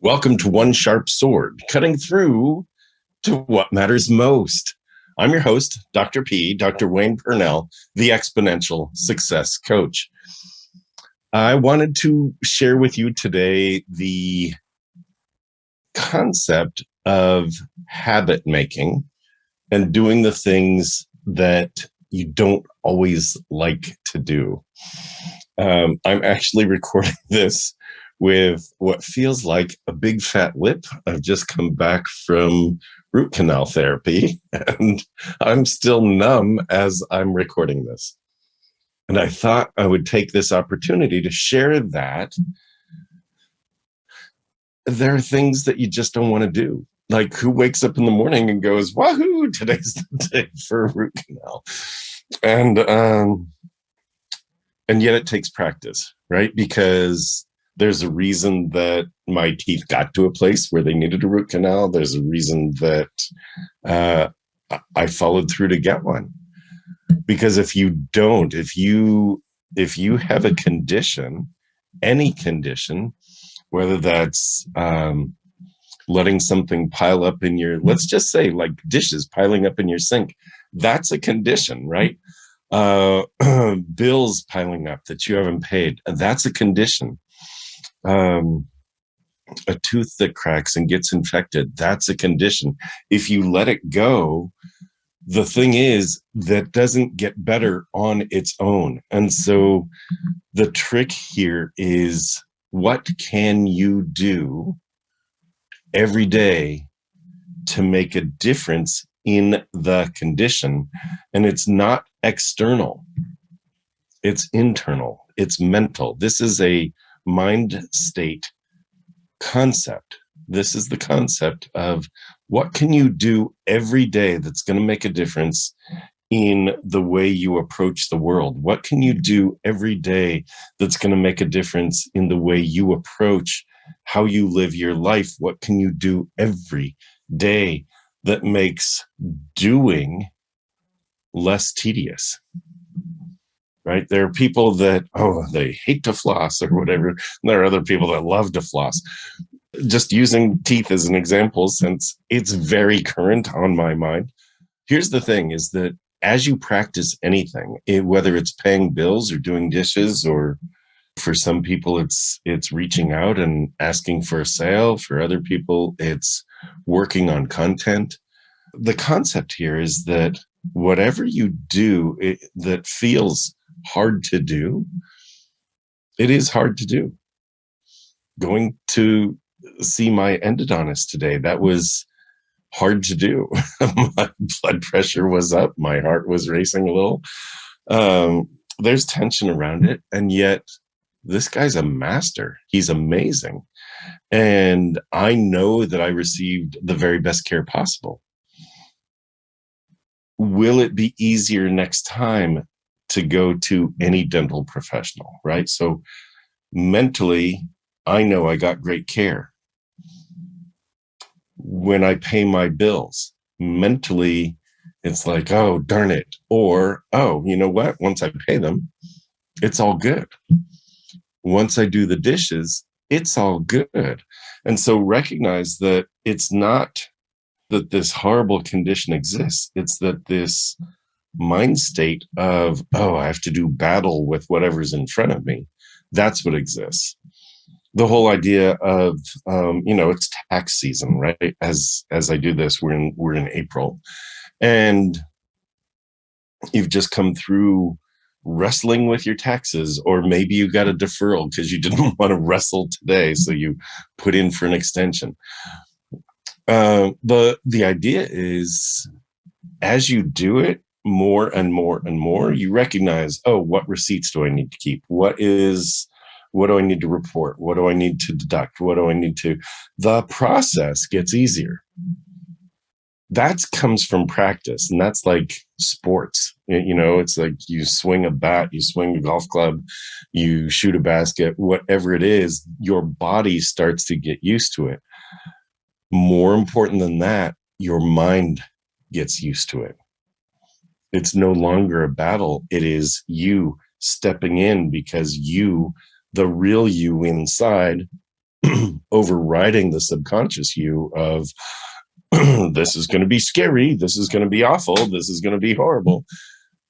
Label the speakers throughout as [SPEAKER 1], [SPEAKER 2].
[SPEAKER 1] Welcome to One Sharp Sword, cutting through to what matters most. I'm your host, Dr. P, Dr. Wayne Pernell, the Exponential Success Coach. I wanted to share with you today the concept of habit making and doing the things that you don't always like to do. I'm actually recording this with what feels like a big fat lip. I've just come back from root canal therapy and I'm still numb as I'm recording this. And I thought I would take this opportunity to share that there are things that you just don't want to do. Like, who wakes up in the morning and goes, "Wahoo, today's the day for a root canal." And yet it takes practice, right? Because there's a reason that my teeth got to a place where they needed a root canal. There's a reason that I followed through to get one. Because if you don't, if you have a condition, any condition, whether that's letting something pile up in your, let's just say like dishes piling up in your sink, that's a condition, right? Bills piling up that you haven't paid, that's a condition. A tooth that cracks and gets infected, that's a condition. If you let it go, the thing is that doesn't get better on its own. And so the trick here is, what can you do every day to make a difference in the condition? And it's not external, it's internal, it's mental. This is a mind state concept. This is the concept of what can you do every day that's going to make a difference in the way you approach the world? What can you do every day that's going to make a difference in the way you approach how you live your life? What can you do every day that makes doing less tedious? Right? There are people that, they hate to floss or whatever. And there are other people that love to floss. Just using teeth as an example, since it's very current on my mind. Here's the thing, is that as you practice anything, whether it's paying bills or doing dishes, or for some people, it's reaching out and asking for a sale. For other people, it's working on content. The concept here is that whatever you do that feels hard to do, it is hard to do. Going to see my endodontist today, that was hard to do. My blood pressure was up, my heart was racing a little. There's tension around it, and yet this guy's a master. He's amazing. And I know that I received the very best care possible. Will it be easier next time to go to any dental professional, right? So mentally, I know I got great care. When I pay my bills, mentally, it's like, oh, darn it. Or, oh, you know what? Once I pay them, it's all good. Once I do the dishes, it's all good. And so recognize that it's not that this horrible condition exists. It's that this mind state of, I have to do battle with whatever's in front of me. That's what exists. The whole idea of, it's tax season, right? As I do this, we're in April, and you've just come through wrestling with your taxes, or maybe you got a deferral because you didn't want to wrestle today, so you put in for an extension. The idea is, as you do it more and more and more, you recognize, what receipts do I need to keep? What do I need to report? What do I need to deduct? The process gets easier. That comes from practice. And that's like sports. It's like you swing a bat, you swing a golf club, you shoot a basket, whatever it is, your body starts to get used to it. More important than that, your mind gets used to it. It's no longer a battle. It is you stepping in, because the real you inside overriding the subconscious you of this is going to be scary, this is going to be awful, this is going to be horrible.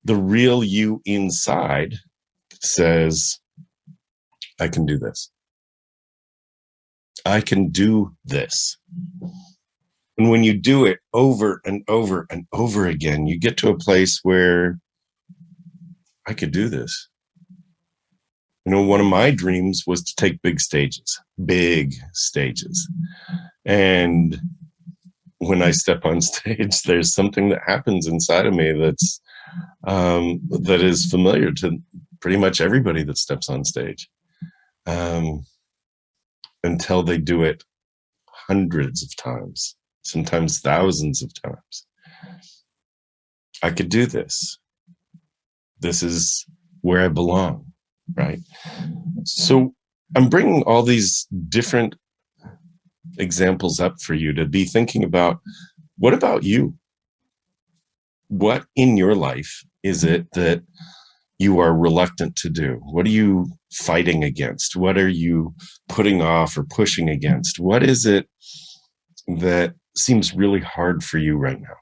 [SPEAKER 1] The real you inside says, I can do this. I can do this. And when you do it over and over and over again, you get to a place where I could do this. You know, one of my dreams was to take big stages. And when I step on stage, there's something that happens inside of me that is familiar to pretty much everybody that steps on stage, until they do it hundreds of times, sometimes thousands of times. I could do this. This is where I belong, right? So I'm bringing all these different examples up for you to be thinking about. What about you? What in your life is it that you are reluctant to do? What are you fighting against? What are you putting off or pushing against? What is it that seems really hard for you right now?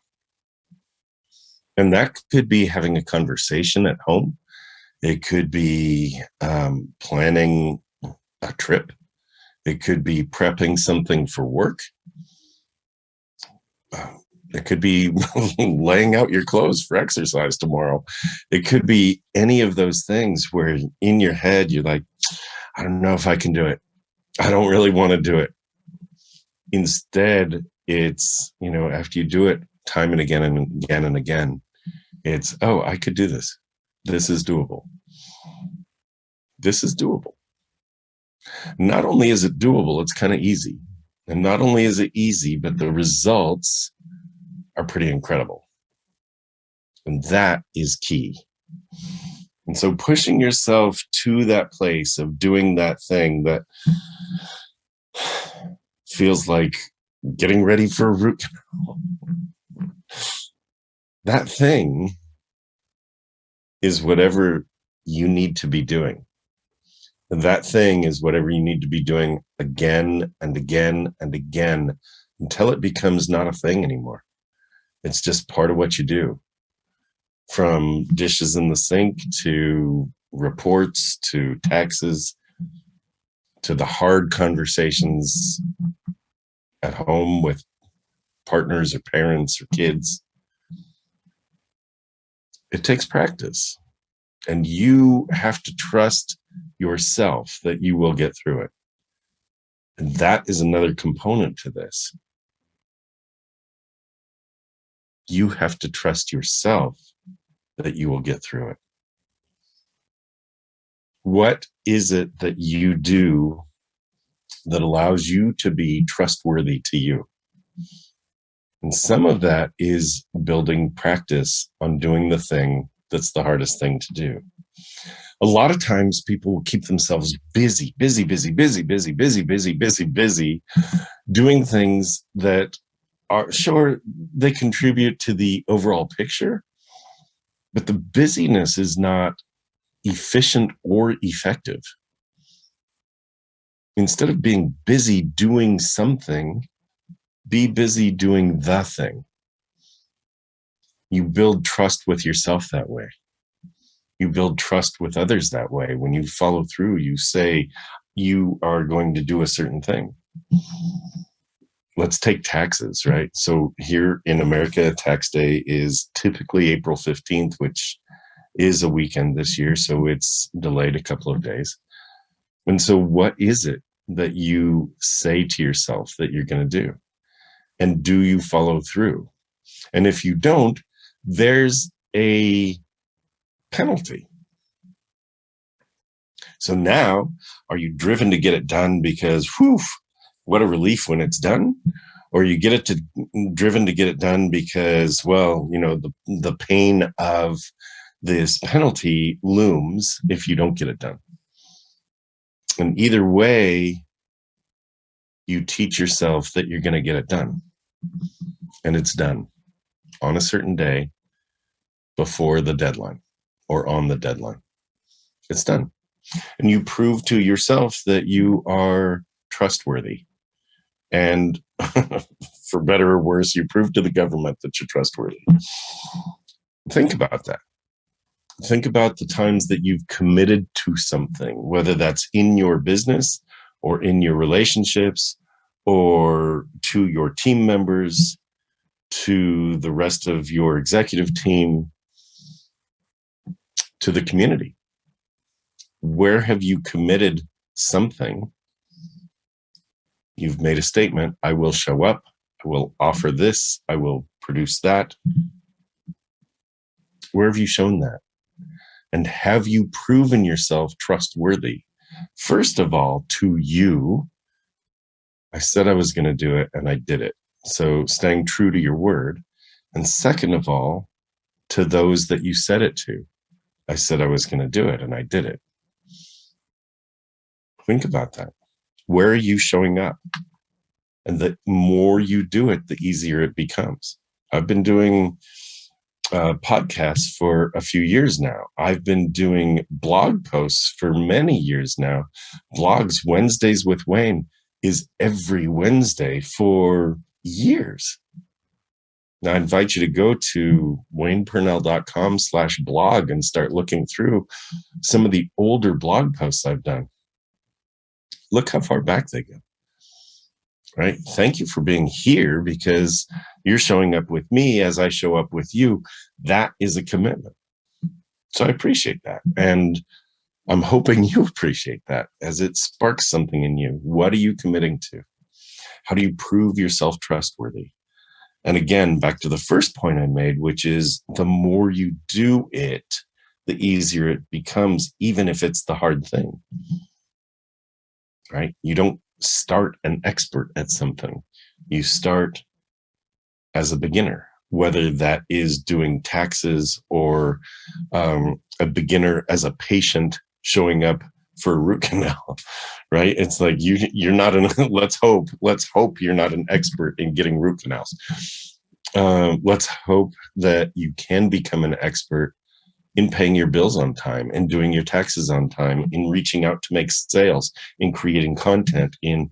[SPEAKER 1] And that could be having a conversation at home. It could be planning a trip. It could be prepping something for work. It could be laying out your clothes for exercise tomorrow. It could be any of those things where in your head, you're like, I don't know if I can do it. I don't really want to do it. Instead, it's, after you do it time and again and again and again, it's, oh, I could do this. This is doable. This is doable. Not only is it doable, it's kind of easy. And not only is it easy, but the results are pretty incredible. And that is key. And so pushing yourself to that place of doing that thing that feels like getting ready for a root canal, that thing is whatever you need to be doing. And that thing is whatever you need to be doing again and again and again until it becomes not a thing anymore. It's just part of what you do. From dishes in the sink to reports to taxes to the hard conversations at home with partners or parents or kids. It takes practice. And you have to trust yourself that you will get through it. And that is another component to this. You have to trust yourself that you will get through it. What is it that you do that allows you to be trustworthy to you? And some of that is building practice on doing the thing that's the hardest thing to do. A lot of times people will keep themselves busy, doing things that are sure they contribute to the overall picture, but the busyness is not efficient or effective. Instead of being busy doing something, be busy doing the thing. You build trust with yourself that way. You build trust with others that way. When you follow through, you say you are going to do a certain thing. Let's take taxes, right? So here in America, tax day is typically April 15th, which is a weekend this year. So it's delayed a couple of days. And so what is it that you say to yourself that you're going to do? And do you follow through? And if you don't, there's a penalty. So now, are you driven to get it done because, whew, what a relief when it's done? Or you driven to get it done because, well, the pain of this penalty looms if you don't get it done. And either way, you teach yourself that you're going to get it done. And it's done on a certain day before the deadline or on the deadline. It's done. And you prove to yourself that you are trustworthy. And for better or worse, you prove to the government that you're trustworthy. Think about that. Think about the times that you've committed to something, whether that's in your business or in your relationships or to your team members, to the rest of your executive team, to the community. Where have you committed something? You've made a statement. I will show up. I will offer this. I will produce that. Where have you shown that? And have you proven yourself trustworthy? First of all, to you, I said I was going to do it and I did it. So staying true to your word. And second of all, to those that you said it to. I said I was going to do it and I did it. Think about that. Where are you showing up? And the more you do it, the easier it becomes. I've been doing podcasts for a few years now. I've been doing blog posts for many years now. Blogs, Wednesdays with Wayne, is every Wednesday for years. Now, I invite you to go to waynepernell.com/blog and start looking through some of the older blog posts I've done. Look how far back they go. Right? Thank you for being here because you're showing up with me as I show up with you. That is a commitment. So I appreciate that. And I'm hoping you appreciate that as it sparks something in you. What are you committing to? How do you prove yourself trustworthy? And again, back to the first point I made, which is the more you do it, the easier it becomes, even if it's the hard thing. Right? You don't start an expert at something. You start as a beginner, whether that is doing taxes or a beginner as a patient showing up for a root canal, right? It's like you're not an, let's hope you're not an expert in getting root canals. Let's hope that you can become an expert in paying your bills on time and doing your taxes on time, in reaching out to make sales, in creating content, in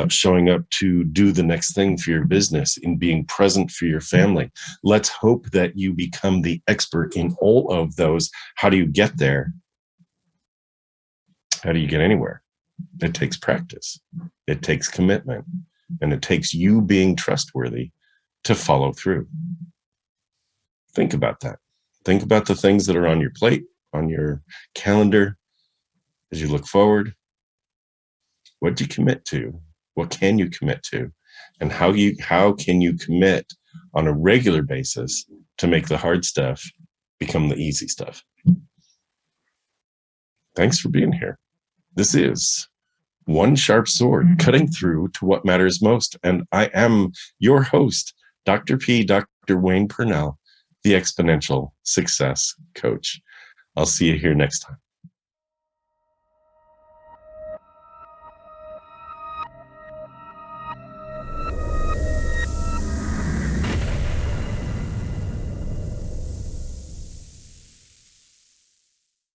[SPEAKER 1] showing up to do the next thing for your business, in being present for your family. Let's hope that you become the expert in all of those. How do you get there? How do you get anywhere? It takes practice. It takes commitment. And it takes you being trustworthy to follow through. Think about that. Think about the things that are on your plate, on your calendar, as you look forward. What do you commit to? What can you commit to? And how can you commit on a regular basis to make the hard stuff become the easy stuff? Thanks for being here. This is One Sharp Sword, cutting through to what matters most. And I am your host, Dr. Wayne Pernell, the Exponential Success Coach. I'll see you here next time.